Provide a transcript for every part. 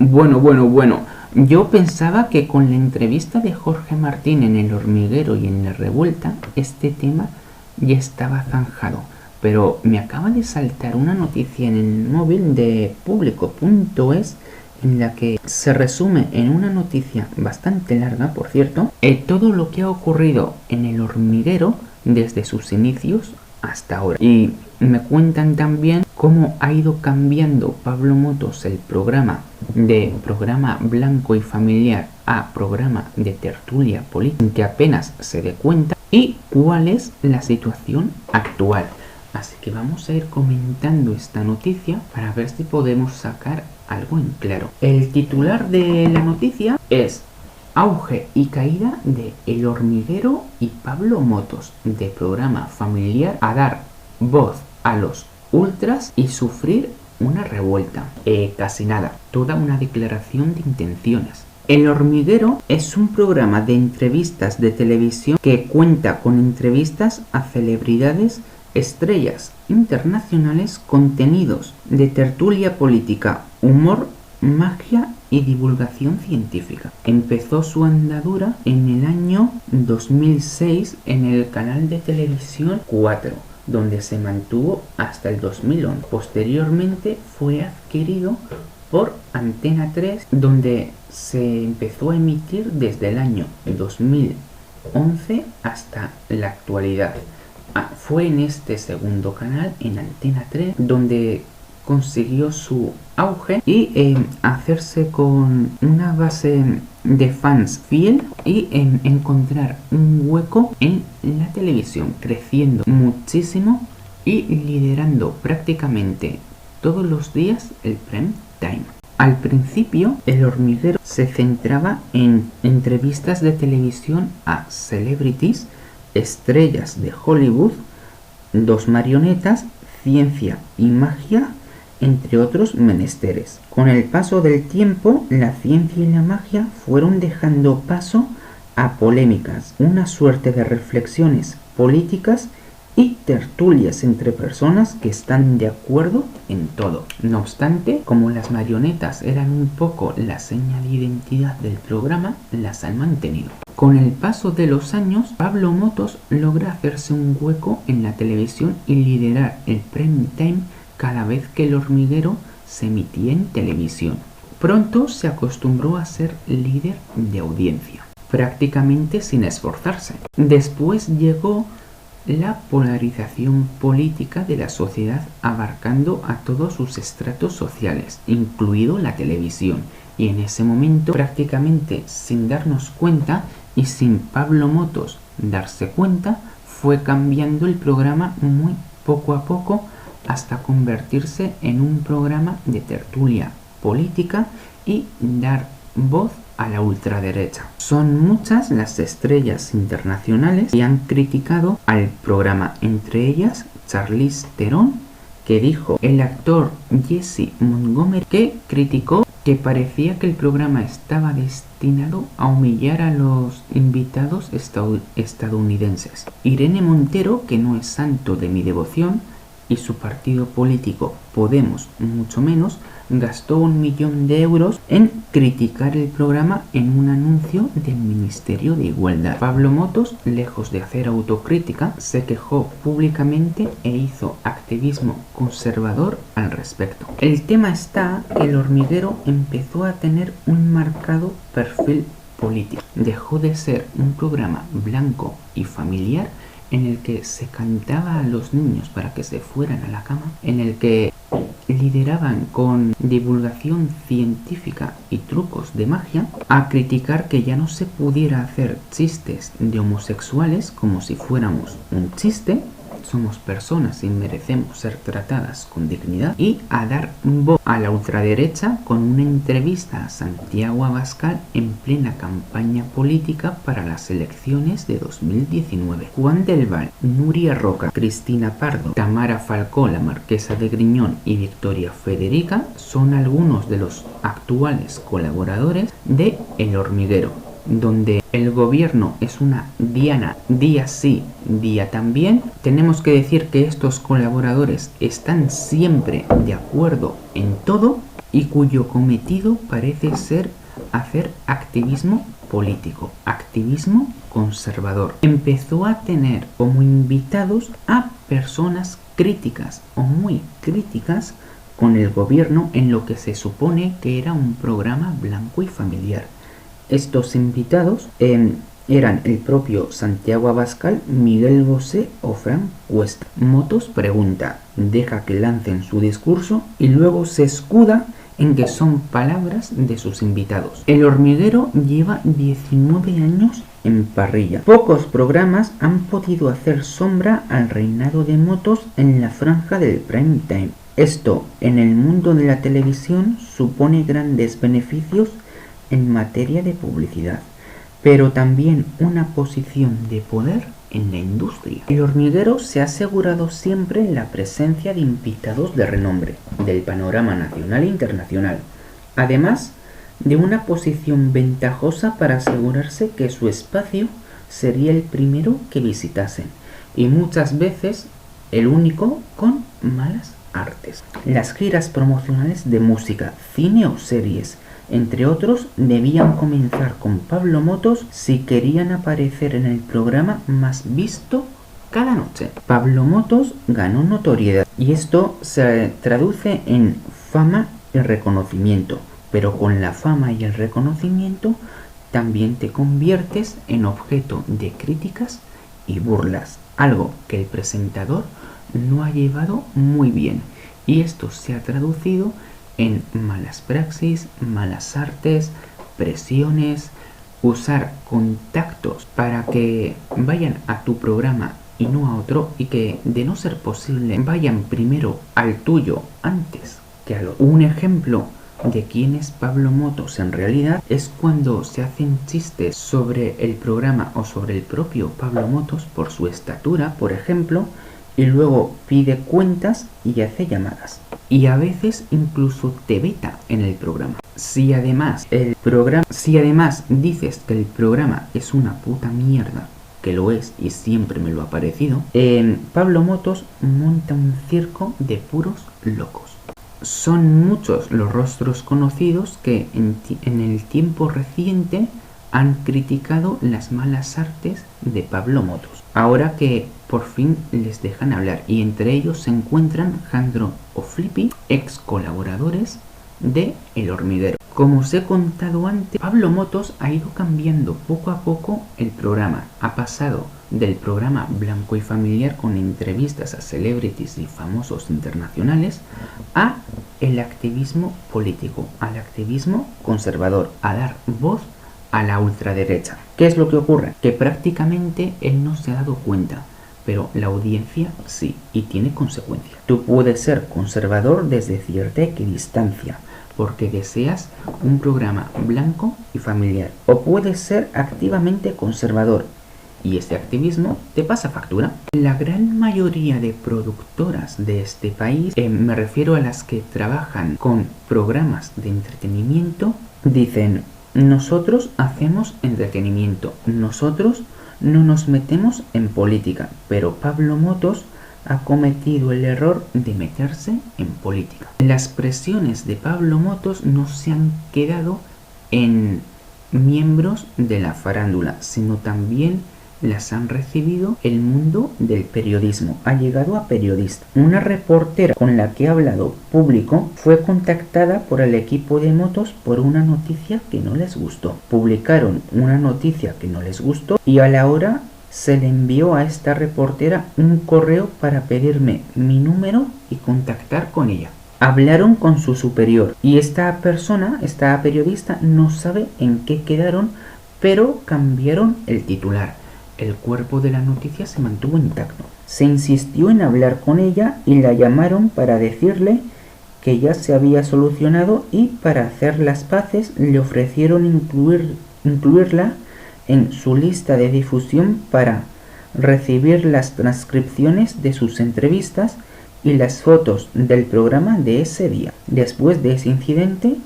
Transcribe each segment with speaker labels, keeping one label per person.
Speaker 1: Bueno. Yo pensaba que con la entrevista de Jorge Martín en El Hormiguero y en La Revuelta, este tema ya estaba zanjado. Pero me acaba de saltar una noticia en el móvil de Público.es en la que se resume en una noticia bastante larga, por cierto, todo lo que ha ocurrido en El Hormiguero desde sus inicios hasta ahora. Y me cuentan también cómo ha ido cambiando Pablo Motos el programa de programa blanco y familiar a programa de tertulia política, que apenas se dé cuenta, y cuál es la situación actual. Así que vamos a ir comentando esta noticia para ver si podemos sacar algo en claro. El titular de la noticia es: auge y caída de El Hormiguero y Pablo Motos, de programa familiar a dar voz a los ultras y sufrir una revuelta. Casi nada, toda una declaración de intenciones. El Hormiguero es un programa de entrevistas de televisión que cuenta con entrevistas a celebridades, estrellas internacionales, contenidos de tertulia política, humor, magia y divulgación científica. Empezó su andadura en el año 2006 en el canal de televisión 4, donde se mantuvo hasta el 2011. Posteriormente fue adquirido por Antena 3, donde se empezó a emitir desde el año 2011 hasta la actualidad. Fue en este segundo canal, en Antena 3, donde consiguió su auge y hacerse con una base de fans fiel y encontrar un hueco en la televisión, creciendo muchísimo y liderando prácticamente todos los días el prime time. Al principio, El Hormiguero se centraba en entrevistas de televisión a celebrities, estrellas de Hollywood, dos marionetas, ciencia y magia, entre otros menesteres. Con el paso del tiempo, la ciencia y la magia fueron dejando paso a polémicas, una suerte de reflexiones políticas y tertulias entre personas que están de acuerdo en todo. No obstante, como las marionetas eran un poco la seña de identidad del programa, las han mantenido. Con el paso de los años, Pablo Motos logra hacerse un hueco en la televisión y liderar el prime time cada vez que El Hormiguero se emitía en televisión. Pronto se acostumbró a ser líder de audiencia, prácticamente sin esforzarse. Después llegó la polarización política de la sociedad, abarcando a todos sus estratos sociales, incluido la televisión, y en ese momento, prácticamente sin darnos cuenta y sin Pablo Motos darse cuenta, fue cambiando el programa muy poco a poco hasta convertirse en un programa de tertulia política y dar voz a la ultraderecha. Son muchas las estrellas internacionales que han criticado al programa, entre ellas Charlize Theron, que dijo el actor Jesse Montgomery, que criticó que parecía que el programa estaba destinado a humillar a los invitados estadounidenses. Irene Montero, que no es santo de mi devoción, y su partido político Podemos mucho menos, gastó 1 millón de euros en criticar el programa en un anuncio del Ministerio de Igualdad. Pablo Motos, lejos de hacer autocrítica, se quejó públicamente e hizo activismo conservador al respecto. El tema está que El Hormiguero empezó a tener un marcado perfil político. Dejó de ser un programa blanco y familiar en el que se cantaba a los niños para que se fueran a la cama, en el que lideraban con divulgación científica y trucos de magia, a criticar que ya no se pudiera hacer chistes de homosexuales como si fuéramos un chiste, somos personas y merecemos ser tratadas con dignidad, y a dar voz a la ultraderecha con una entrevista a Santiago Abascal en plena campaña política para las elecciones de 2019. Juan del Val, Nuria Roca, Cristina Pardo, Tamara Falcó, la marquesa de Griñón y Victoria Federica son algunos de los actuales colaboradores de El Hormiguero, donde el gobierno es una diana día sí, día también. Tenemos que decir que estos colaboradores están siempre de acuerdo en todo y cuyo cometido parece ser hacer activismo político, activismo conservador. Empezó a tener como invitados a personas críticas o muy críticas con el gobierno en lo que se supone que era un programa blanco y familiar. Estos invitados eran el propio Santiago Abascal, Miguel Bosé o Fran Cuesta. Motos pregunta, deja que lancen su discurso y luego se escuda en que son palabras de sus invitados. El Hormiguero lleva 19 años en parrilla. Pocos programas han podido hacer sombra al reinado de Motos en la franja del prime time. Esto, en el mundo de la televisión, supone grandes beneficios en materia de publicidad, pero también una posición de poder en la industria. El Hormiguero se ha asegurado siempre la presencia de invitados de renombre del panorama nacional e internacional, además de una posición ventajosa para asegurarse que su espacio sería el primero que visitasen y muchas veces el único con malas artes. Las giras promocionales de música, cine o series, entre otros, debían comenzar con Pablo Motos si querían aparecer en el programa más visto cada noche. Pablo Motos ganó notoriedad y esto se traduce en fama y reconocimiento, pero con la fama y el reconocimiento también te conviertes en objeto de críticas y burlas, algo que el presentador no ha llevado muy bien, y esto se ha traducido en malas praxis, malas artes, presiones, usar contactos para que vayan a tu programa y no a otro, y que, de no ser posible, vayan primero al tuyo antes que al otro. Un ejemplo de quién es Pablo Motos en realidad es cuando se hacen chistes sobre el programa o sobre el propio Pablo Motos por su estatura, por ejemplo, y luego pide cuentas y hace llamadas. Y a veces incluso te veta en el programa. Si además dices que el programa es una puta mierda, que lo es y siempre me lo ha parecido, Pablo Motos monta un circo de puros locos. Son muchos los rostros conocidos que en el tiempo reciente han criticado las malas artes de Pablo Motos, ahora que por fin les dejan hablar, y entre ellos se encuentran Jandro o Flippy, ex colaboradores de El Hormiguero. Como os he contado antes, Pablo Motos ha ido cambiando poco a poco el programa. Ha pasado del programa blanco y familiar con entrevistas a celebrities y famosos internacionales a el activismo político, al activismo conservador, a dar voz a la ultraderecha. ¿Qué es lo que ocurre? Que prácticamente él no se ha dado cuenta, pero la audiencia sí, y tiene consecuencias. Tú puedes ser conservador desde cierta equidistancia, porque deseas un programa blanco y familiar, o puedes ser activamente conservador, y este activismo te pasa factura. La gran mayoría de productoras de este país, me refiero a las que trabajan con programas de entretenimiento, dicen: nosotros hacemos entretenimiento, nosotros no nos metemos en política. Pero Pablo Motos ha cometido el error de meterse en política. Las presiones de Pablo Motos no se han quedado en miembros de la farándula, sino también las han recibido el mundo del periodismo. Ha llegado a periodista. Una reportera con la que ha hablado público fue contactada por el equipo de Motos por una noticia que no les gustó. Publicaron una noticia que no les gustó y a la hora se le envió a esta reportera un correo para pedirme mi número y contactar con ella. Hablaron con su superior y esta persona, esta periodista, no sabe en qué quedaron, pero cambiaron el titular. El cuerpo de la noticia se mantuvo intacto. Se insistió en hablar con ella y la llamaron para decirle que ya se había solucionado, y para hacer las paces le ofrecieron incluirla en su lista de difusión para recibir las transcripciones de sus entrevistas y las fotos del programa de ese día. Después de ese incidente,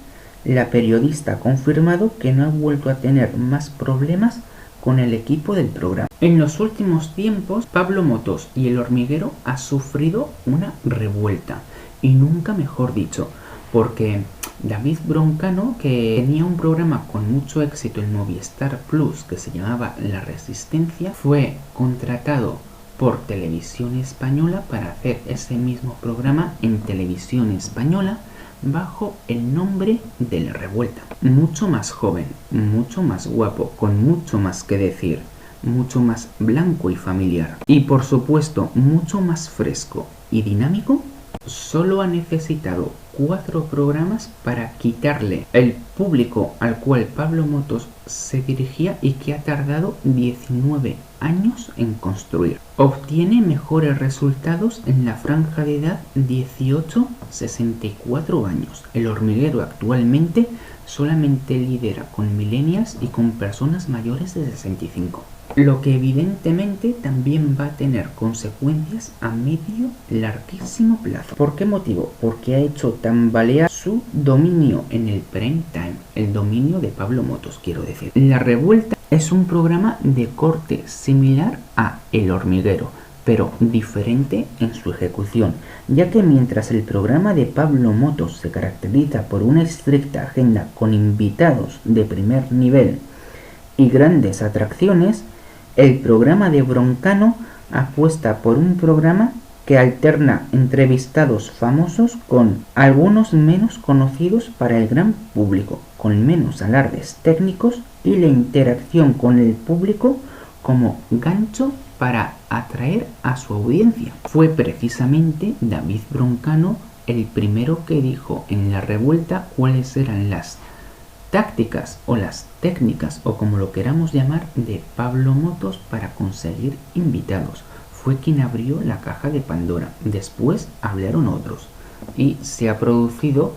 Speaker 1: la periodista ha confirmado que no ha vuelto a tener más problemas con el equipo del programa. En los últimos tiempos, Pablo Motos y El Hormiguero ha sufrido una revuelta, y nunca mejor dicho, porque David Broncano, que tenía un programa con mucho éxito en Movistar Plus que se llamaba La Resistencia, fue contratado por Televisión Española para hacer ese mismo programa en Televisión Española bajo el nombre de La Revuelta. Mucho más joven, mucho más guapo, con mucho más que decir, mucho más blanco y familiar. Y por supuesto, mucho más fresco y dinámico. Solo ha necesitado 4 programas para quitarle el público al cual Pablo Motos se dirigía y que ha tardado 19 años en construir. Obtiene mejores resultados en la franja de edad 18-64 años. El Hormiguero actualmente solamente lidera con millennials y con personas mayores de 65. Lo que evidentemente también va a tener consecuencias a medio larguísimo plazo. ¿Por qué motivo? Porque ha hecho tambalear su dominio en el prime time, el dominio de Pablo Motos, quiero decir. La Revuelta es un programa de corte similar a El Hormiguero, pero diferente en su ejecución, ya que mientras el programa de Pablo Motos se caracteriza por una estricta agenda con invitados de primer nivel y grandes atracciones, el programa de Broncano apuesta por un programa que alterna entrevistados famosos con algunos menos conocidos para el gran público, con menos alardes técnicos y la interacción con el público como gancho para atraer a su audiencia. Fue precisamente David Broncano el primero que dijo en La Revuelta cuáles eran las tácticas o las técnicas o como lo queramos llamar de Pablo Motos para conseguir invitados. Fue quien abrió la caja de Pandora. Después hablaron otros y se ha producido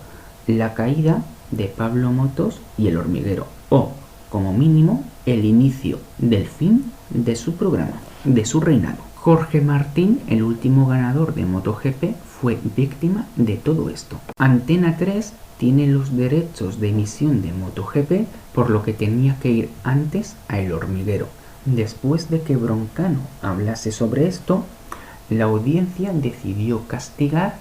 Speaker 1: la caída de Pablo Motos y El Hormiguero, o como mínimo el inicio del fin de su programa, de su reinado. Jorge Martín, el último ganador de MotoGP, fue víctima de todo esto. Antena 3 tiene los derechos de emisión de MotoGP, por lo que tenía que ir antes a El Hormiguero. Después de que Broncano hablase sobre esto, la audiencia decidió castigar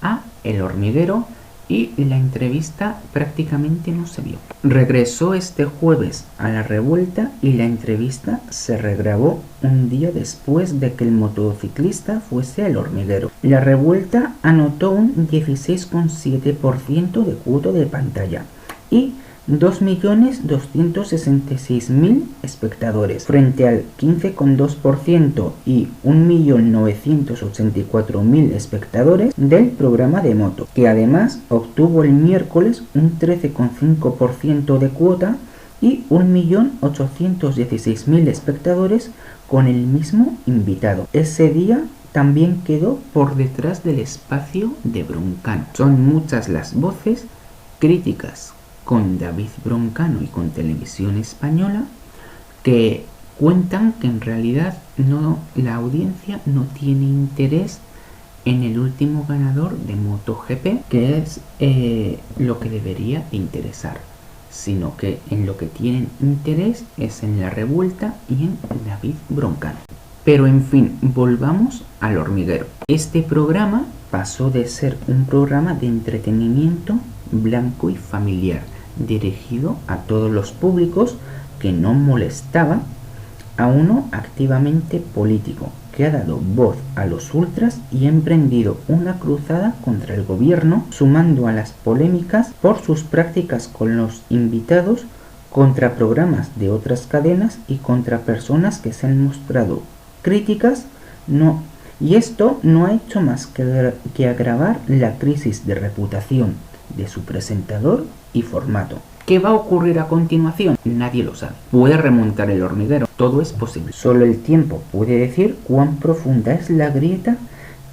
Speaker 1: a El Hormiguero y la entrevista prácticamente no se vio. Regresó este jueves a La Revuelta y la entrevista se regrabó un día después de que el motociclista fuese al Hormiguero. La Revuelta anotó un 16,7% de cuota de pantalla y 2.266.000 espectadores frente al 15,2% y 1.984.000 espectadores del programa de moto, que además obtuvo el miércoles un 13,5% de cuota y 1.816.000 espectadores con el mismo invitado. Ese día también quedó por detrás del espacio de Broncano. Son muchas las voces críticas con David Broncano y con Televisión Española que cuentan que en realidad la audiencia no tiene interés en el último ganador de MotoGP, que es lo que debería interesar, sino que en lo que tienen interés es en La Revuelta y en David Broncano. Pero en fin, volvamos al Hormiguero. Este programa pasó de ser un programa de entretenimiento blanco y familiar, dirigido a todos los públicos, que no molestaba, a uno activamente político, que ha dado voz a los ultras y ha emprendido una cruzada contra el gobierno, sumando a las polémicas por sus prácticas con los invitados, contra programas de otras cadenas y contra personas que se han mostrado críticas. Y esto no ha hecho más que agravar la crisis de reputación de su presentador y formato. ¿Qué va a ocurrir a continuación? Nadie lo sabe. Puede remontar El Hormiguero, todo es posible. Solo el tiempo puede decir cuán profunda es la grieta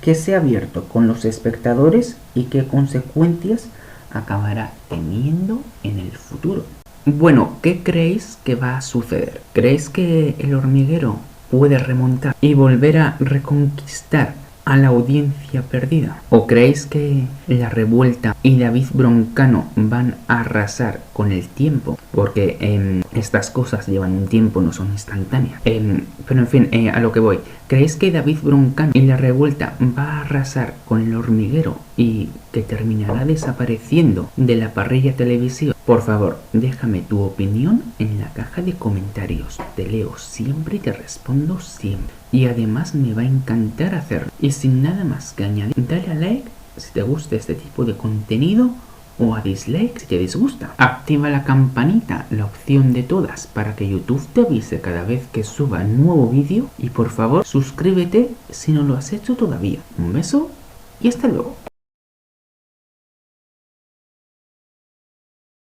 Speaker 1: que se ha abierto con los espectadores y qué consecuencias acabará teniendo en el futuro. Bueno, ¿qué creéis que va a suceder? ¿Creéis que El Hormiguero puede remontar y volver a reconquistar a la audiencia perdida? ¿O creéis que La Revuelta y David Broncano van a arrasar con el tiempo? Porque estas cosas llevan un tiempo, no son instantáneas. Pero en fin, a lo que voy. ¿Creéis que David Broncano y La Revuelta va a arrasar con El Hormiguero y que terminará desapareciendo de la parrilla televisiva? Por favor, déjame tu opinión en la caja de comentarios. Te leo siempre y te respondo siempre. Y además me va a encantar hacerlo. Y sin nada más que añadir, dale a like si te gusta este tipo de contenido o a dislike si te disgusta. Activa la campanita, la opción de todas, para que YouTube te avise cada vez que suba nuevo vídeo. Y por favor, suscríbete si no lo has hecho todavía. Un beso y hasta luego.